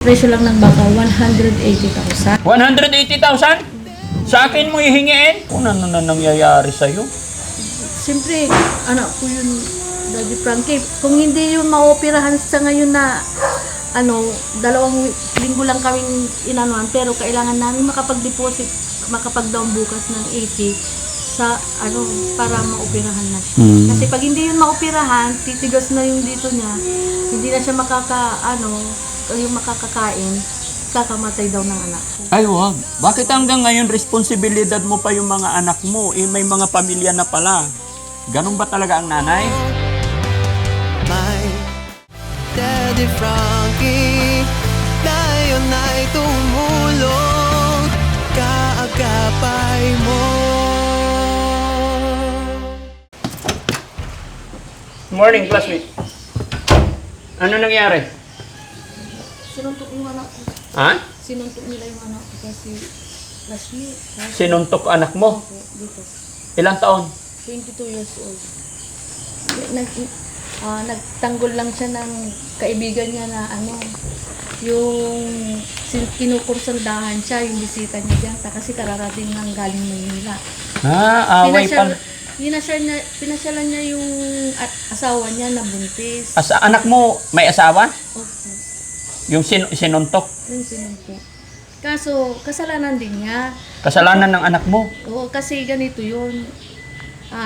Presyo lang ng baka, 180,000. 180,000? Sa akin mo hihingiin? Kung ano na nangyayari sa'yo? Siyempre, anak ko yun, Daddy Frankie. Kung hindi yun maoperahan sa ngayon na, 2 linggo lang kaming inanuan, pero kailangan namin makapag-deposit, makapag-down bukas ng 80 sa, para maoperahan na siya. Kasi pag hindi yun maoperahan, titigas na yung dito niya, hindi na siya yung makakakain, kakamatay daw ng anak ko. Ay, wag. Bakit hanggang ngayon responsibilidad mo pa yung mga anak mo? May mga pamilya na pala. Ganun ba talaga ang nanay? My Daddy Frankie, ngayon ay tumulong, kaagapay mo. Morning, classmate. Ano nangyari? Sinuntok yung anak ko. Ha? Sinuntok nila yung anak ko kasi last year. Sinuntok anak mo? Dito. Ilang taon? 22 years old. Nagtanggol lang siya ng kaibigan niya na yung kinukursandahan siya, yung bisita niya dyan, kasi kararating lang galing Manila. Away pala. Pinasyalan niya yung asawa niya na buntis. Anak mo may asawa? Okay. Yung sinuntok? Yung sinuntok. Kaso, kasalanan din niya. Kasalanan ng anak mo? Oo, kasi ganito yun.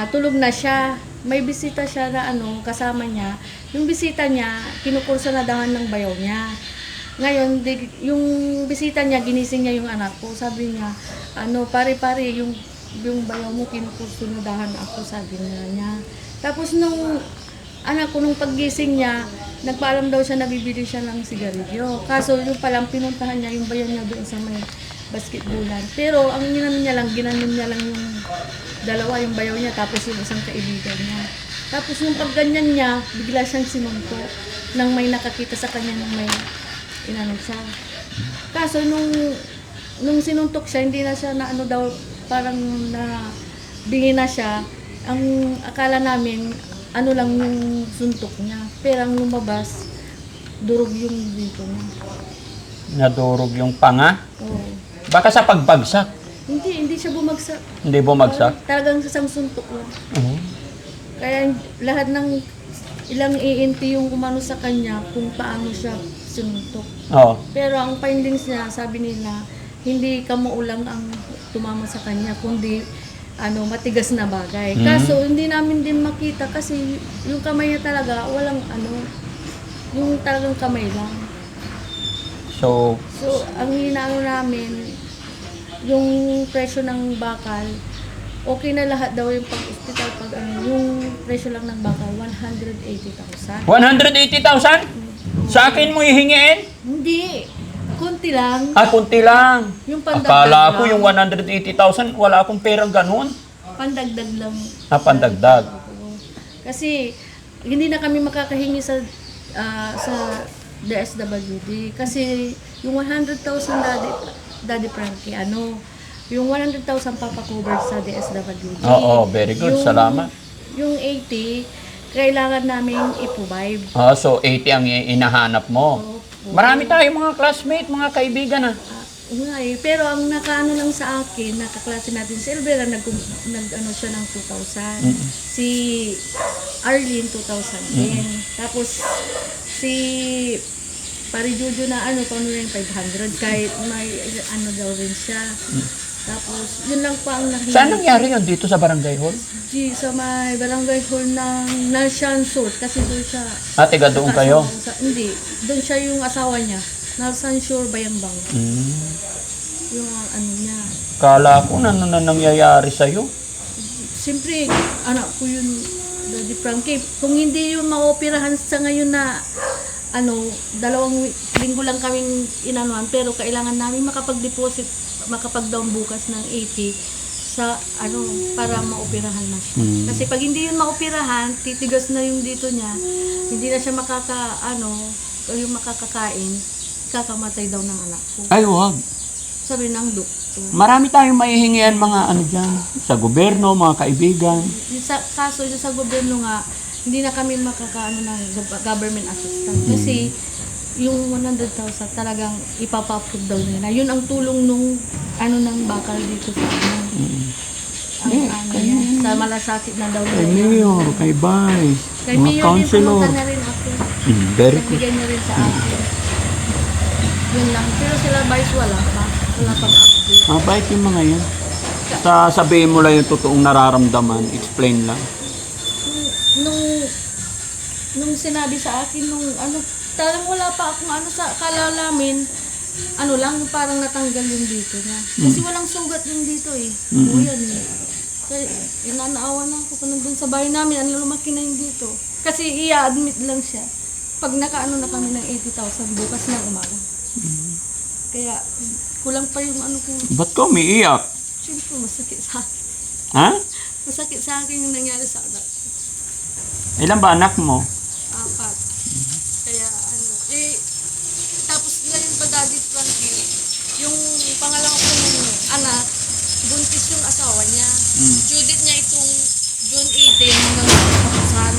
Tulog na siya. May bisita siya na kasama niya. Yung bisita niya, kinukursanadahan ng bayaw niya. Ngayon, yung bisita niya, ginising niya yung anak ko. Sabi niya, pare-pare, yung bayaw mo, kinukursanadahan ako, sabi niya. Tapos nung anak ko, nung paggising niya, nagpaalam daw siya, nabibili siya ng sigarilyo. Kaso yung palang pinuntahan niya, yung bayaw niya doon sa may basketballan. Pero ang ginanon niya lang yung dalawa, yung bayaw niya, tapos yung isang kaibigan niya. Tapos yung pagganyan niya, bigla siyang sinunto nang may nakakita sa kanya nang may siya. Kaso nung sinuntok siya, hindi na siya parang na bingi na siya. Ang akala namin, lang yung suntok niya. Pero ang lumabas, durog yung dito niya. Nadurog yung panga? Oo. Baka sa pagbagsak? Hindi siya bumagsak. Hindi bumagsak? Talagang isang suntok lang. Oo. Kaya lahat ng ilang iinti yung umano sa kanya kung paano siya sinuntok. Oo. Pero ang findings niya, sabi nila, hindi kamuulang ang tumama sa kanya, kundi matigas na bagay. Kaso hindi namin din makita kasi yung kamay niya talaga walang yung talagang kamay lang. So, Ang hinaano namin, yung presyo ng bakal, okay na lahat daw yung pag-hospital yung presyo lang ng bakal, 180,000. 180,000? Sa akin mo hihingiin? Hindi. Kunti lang. Kunti lang. Yung pandagdag Akala ko lang. yung 180,000, wala akong perang ganun. Pandagdag lang. Pandagdag. Kasi hindi na kami makakahingi sa DSWD kasi yung 100,000 Daddy Frankie, yung 100,000 papakover sa DSWD. Oo, very good. Salamat. Yung 80, kailangan namin i-provide. So 80 ang inahanap mo. Marami tayong mga classmate, mga kaibigan Pero ang nakaano lang sa akin, nakaklase natin si Elvira, siya ng 2,000. Si Arlene, 2,000 din. Tapos si Parijujo na paano rin 500, kahit may daw rin siya. Tapos yun lang pa ang nakita. Saan nangyari yun? Dito sa barangay hall? Sa may barangay hall ng Nalshan Sur, kasi doon siya. Tiga doon kayo? Hindi, doon siya yung asawa niya. Nalshan Sur, Bayambang. Yung niya. Kala ko na nangyayari sa'yo. Siyempre, anak ko yun, Daddy Frankie. Kung hindi yung maoperahan sa ngayon na 2 linggo lang kaming inanuan, pero kailangan namin makapag-deposit, makapag-down bukas ng 80 sa para maoperahan na siya. Kasi pag hindi yun maoperahan, titigas na yung dito niya, hindi na siya yung makakakain, kakamatay daw ng anak ko. Ay, wag. Sabi ng doktor. Marami tayong maihingian mga dyan. Sa gobyerno, mga kaibigan. Kaso sa gobyerno nga, hindi na kami makakaano ng government assistance. Kasi yung 100,000 talagang ipapa-approve daw nila. Yun ang tulong nung ano ng bakal dito sa amin. Ang ano niya, sa malasakit na daw Kay nila. Mayor, kay Vice, Kay mga Mayor din, councilor. pumunta na rin ako. Very good. Nagbigay na rin sa akin. Yun lang. Pero sila Vice wala pa. Wala pang update. Mabait yung mga yan. Sabihin mo lang yung totoong nararamdaman, explain lang. Nung nung sinabi sa akin nung ano, talagang wala pa akong ano sa akala namin, ano lang, parang natanggal yung dito niya. Kasi walang sugat yung dito eh. Mm-mm. Yan eh. Kaya inanaawa na ako kung nandun sa bahay namin, ano lumaki na yung dito. Kasi i-admit lang siya. Pag nakaano na kami ng 80,000 bukas ng umaga. Kaya kulang pa yung ano kung, Ba't ka umiiyak? siyempre masakit sa akin. Ha? Masakit sa akin yung nangyari sa anak. Ilan ba anak mo? 4. Kaya ano, tapos ngayon pa Daddy Frankie, yung pangalawa kong anak, buntis yung asawa niya. Judith niya itong June 18 hanggang San.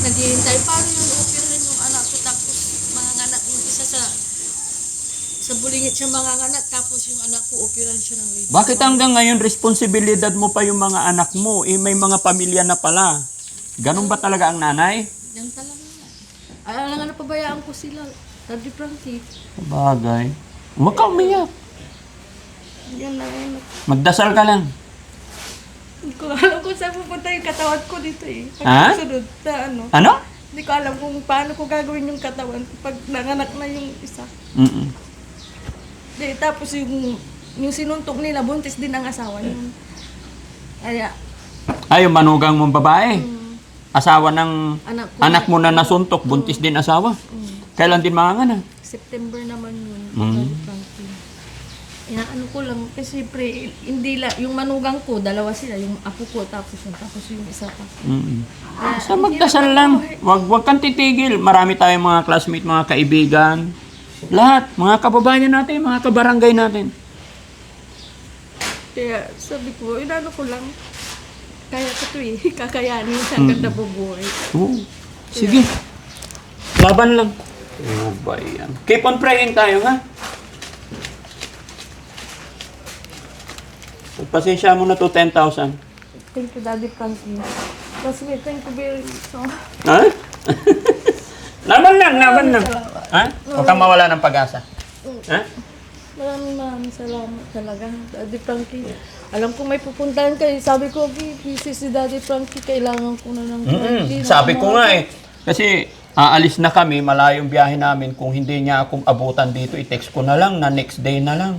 Naghihintay, paano yung operahan yung anak ko, tapos manganganak yung isa sa bulingit siya manganganak, tapos yung anak ko operahan siya ng radio. Bakit hanggang ngayon responsibilidad mo pa yung mga anak mo? May mga pamilya na pala. Ganun ba talaga ang nanay? Yan talaga. Alam nga napabayaan ko sila, Daddy Frankie. Bagay. Huwag ka umiyak. Yan lang yun. Magdasal ka lang. Hindi ko alam kung saan pupunta yung katawan ko dito eh. Pag Ha? sunod na ano. Ano? Hindi ko alam kung paano ko gagawin yung katawan ko pag nanganak na yung isa. Mm-mm. Tapos yung sinuntok nila, buntis din ang asawa niya. Kaya, Ay, yung manugang mong babae. Asawa ng anak ko, anak mo na nasuntok, buntis din asawa. Kailan din manganganak? September naman yun. Mm. Daddy Frankie. Ano ko lang, kasi siyempre, hindi yung manugang ko, dalawa sila, yung apo ko, tapos yung isa pa. Mm-mm. Kaya, Basta magdasal lang. Wag kang titigil. Marami tayong mga classmate, mga kaibigan. Lahat, mga kababayan natin, mga kabarangay natin. Kaya sabi ko, inano ko lang, kaya ko ito eh, kakayanin hanggang nabubuhay. Oo. Sige. Laban lang. Oh, ba yan? Keep on praying tayo, ha? Pasensya mo na to 10,000. Thank you, Daddy Frankie. Kasi thank you very much. Ha? Laban lang. Ha? Huwag kang mawala ng pag-asa. Ha? Maraming salamat talaga, Daddy Frankie. Alam ko may pupuntahan kayo. Sabi ko, busy si Daddy Frankie, kailangan ko na ng Frankie. Sabi ko nga eh. Kasi aalis na kami, malayong biyahe namin. Kung hindi niya akong abutan dito, i-text ko na lang na next day na lang.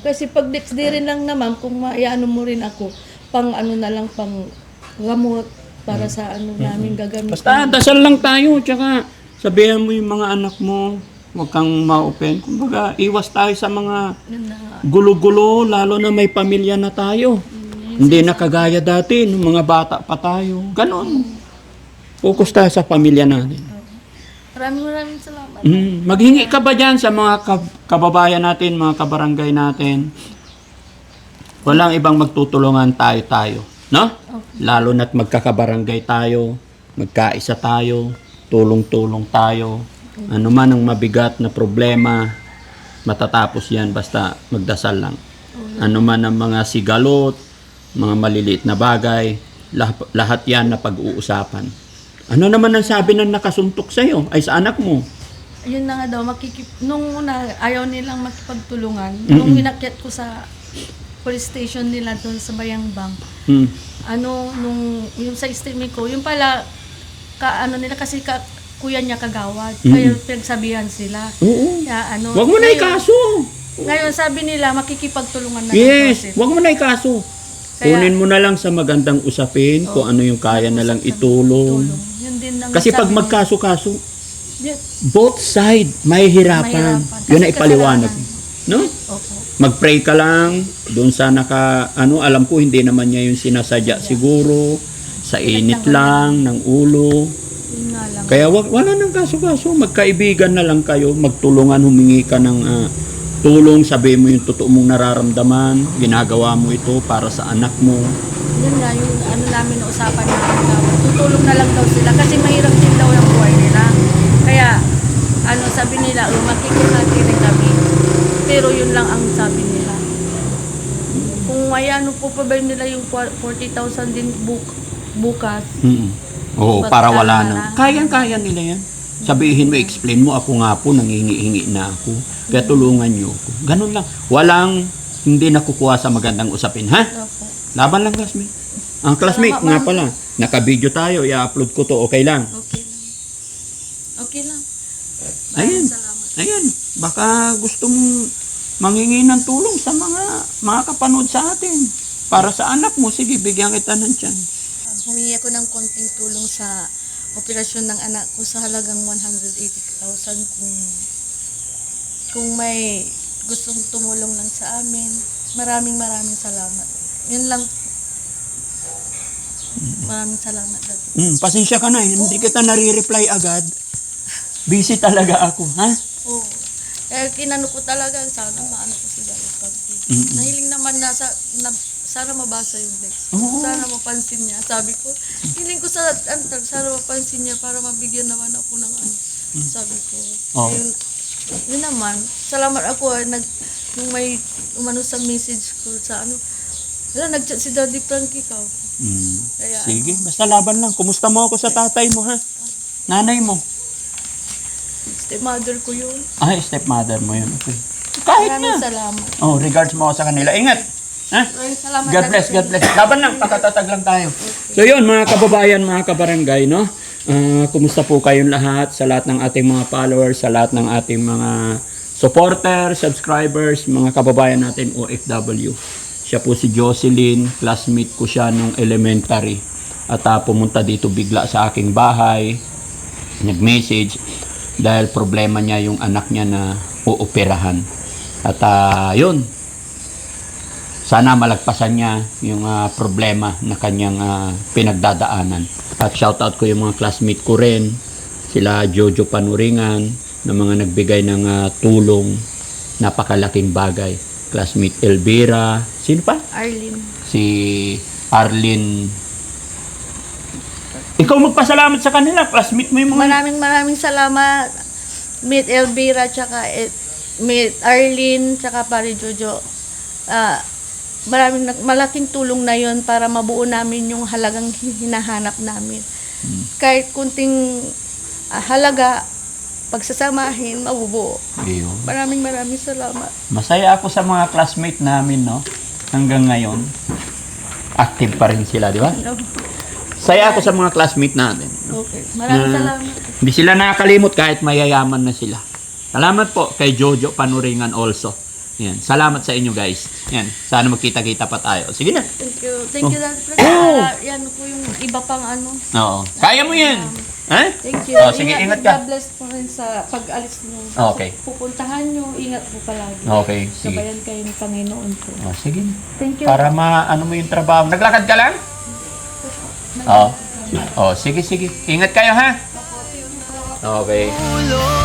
Kasi pag next day rin lang naman, kung maiano mo rin ako, pang ano na lang, pang gamot para sa ano namin gagamitin. Basta dasal lang tayo. Tsaka sabihan mo yung mga anak mo. Huwag kang ma-open. Kumbaga, iwas tayo sa mga Yun na. gulo-gulo, lalo na may pamilya na tayo. Hindi na kagaya dati, nung mga bata pa tayo. Ganon. Focus tayo sa pamilya natin. Maraming salamat. Maghingi ka ba dyan sa mga kababayan natin, mga kabarangay natin? Walang ibang magtutulungan tayo. No? Lalo na't magkakabarangay tayo, magkaisa tayo, tulong-tulong tayo. Ano man ang mabigat na problema, matatapos yan basta magdasal lang. Ano man ang mga sigalot, mga maliliit na bagay, lahat yan na pag-uusapan. Ano naman ang sabi ng nakasuntok sa'yo? Ay sa anak mo? Ayun na nga daw, nung una, ayaw nilang makipagtulungan. Nung inakyat ko sa police station nila doon sa Bayangbang, yung sa streaming ko, yung pala, nila kasi kuya niya kagawad. Kaya pinagsabihan sila. Oo. Kaya, Huwag mo na ikaso. Ngayon, sabi nila, makikipagtulungan na Yes, lang. huwag mo na ikaso. Kunin mo na lang sa magandang usapin kung ano yung kaya na lang itulong. Yun din lang Kasi pag sabi nila. magkaso-kaso, Yun, both side may hirapan. Mahirapan. Yun na Kasi ipaliwanag. kasalanan. No? Opo. Mag-pray ka lang doon sa alam ko hindi naman niya yung sinasadya siguro, sa init lang ng ulo. Yun nga lang. Kaya wala nang kaso-kaso, magkaibigan na lang kayo, magtulungan, humingi ka ng tulong, sabi mo yung totoo mong nararamdaman, ginagawa mo ito para sa anak mo. Yun nga, yung ano namin na usapan namin daw. Tutulong na lang daw sila kasi mahirap din daw yung buhay nila. Kaya, ano sabi nila, makikihati rin kami. Pero yun lang ang sabi nila. Kung may ano po pa ba nila yung 40,000 din bukas. Oo, Ba't para kaya wala na na. lang? Kayang-kaya nila yan. Sabihin mo, explain mo, ako nga po, nangingi-hingi na ako. Kaya tulungan niyo ako. Ganun lang. Walang hindi nakukuha sa magandang usapin, ha? Opo. Laban lang, classmate. Ang classmate, Salamat, nga ma'am. pala, naka-video tayo, i-upload ko to, okay lang? Okay lang. Okay lang. Ayan. Salamat. Ayan, baka gusto mong mangingi ng tulong sa mga kapanood sa atin. Para sa anak mo, sige, bigyan kita ng chance. Humingi ako ng konting tulong sa operasyon ng anak ko sa halagang 180,000 kung may gustong tumulong lang sa amin. Maraming salamat. Yun lang. Maraming salamat, Daddy. Pasensya ka na, hindi kita nare-reply agad. Busy talaga ako, ha? Oo. Kaya kinano ko talaga, sana maano ko si Daddy Frankie. Nahiling naman sana mabasa yung text. Oo. Sana mapansin niya. Sabi ko, hiling ko sana mapansin niya para mabigyan naman ako ng ano. Sabi ko. Oo. Yun naman, salamat ako nung may umano sa message ko sa ano. Nag-chat si Daddy Frankie ka. Kaya, Sige, basta laban lang. Kumusta mo ako sa tatay mo, ha? Nanay mo. stepmother ko yun. Ay, stepmother mo yun. Okay. Kahit Maraming na. salamat. Oh, regards mo ako sa kanila. Ingat. Ha? Maraming salamat. God bless, God bless. Laban lang, pakatatag lang tayo. So yun, mga kababayan, mga kabarangay, no? Kumusta po kayong lahat, sa lahat ng ating mga followers, sa lahat ng ating mga supporters, subscribers, mga kababayan natin OFW. Siya po si Jocelyn, classmate ko siya nung elementary. At pumunta dito bigla sa aking bahay, nag-message dahil problema niya yung anak niya na uoperahan. At yun, sana malagpasan niya yung problema na kanyang pinagdadaanan. At shoutout ko yung mga classmate ko rin, sila Jojo Panuringan, na mga nagbigay ng tulong, napakalaking bagay. Classmate Elvira, sino pa? Arlene. Si Arlene. Ikaw magpasalamat sa kanila, classmate mo yung mga... Maraming salamat. Meet Elvira, tsaka meet Arlene, tsaka pare Jojo. Malaking tulong na yon para mabuo namin yung halagang hinahanap namin. Kahit kunting halaga, pagsasamahin, mabubuo. Ayun. Maraming salamat. Masaya ako sa mga classmate namin, no? Hanggang ngayon, active pa rin sila, di ba? Saya ako sa mga classmate natin. Okay. Maraming salamat. Hindi sila nakakalimot kahit mayayaman na sila. Salamat po kay Jojo Panuringan also. Yan. Salamat sa inyo guys. Yan. Sana magkita-kita pa tayo. Sige na. Thank you. Thank you, Dad. Yan po yung iba pang ano. Oo. Kaya mo yan. Ha? Thank you. Oh, sige, ingat ka. God bless po rin sa pag-alis niyo. Okay. Pupuntahan niyo, ingat po palagi. Okay, sige. Sabayan kayo ng Panginoon po. Oh, sige. Thank you. Para maano mo yung trabaho. Naglakad ka lang? Oo. Oh, sige. Ingat kayo ha. Okay. Ulo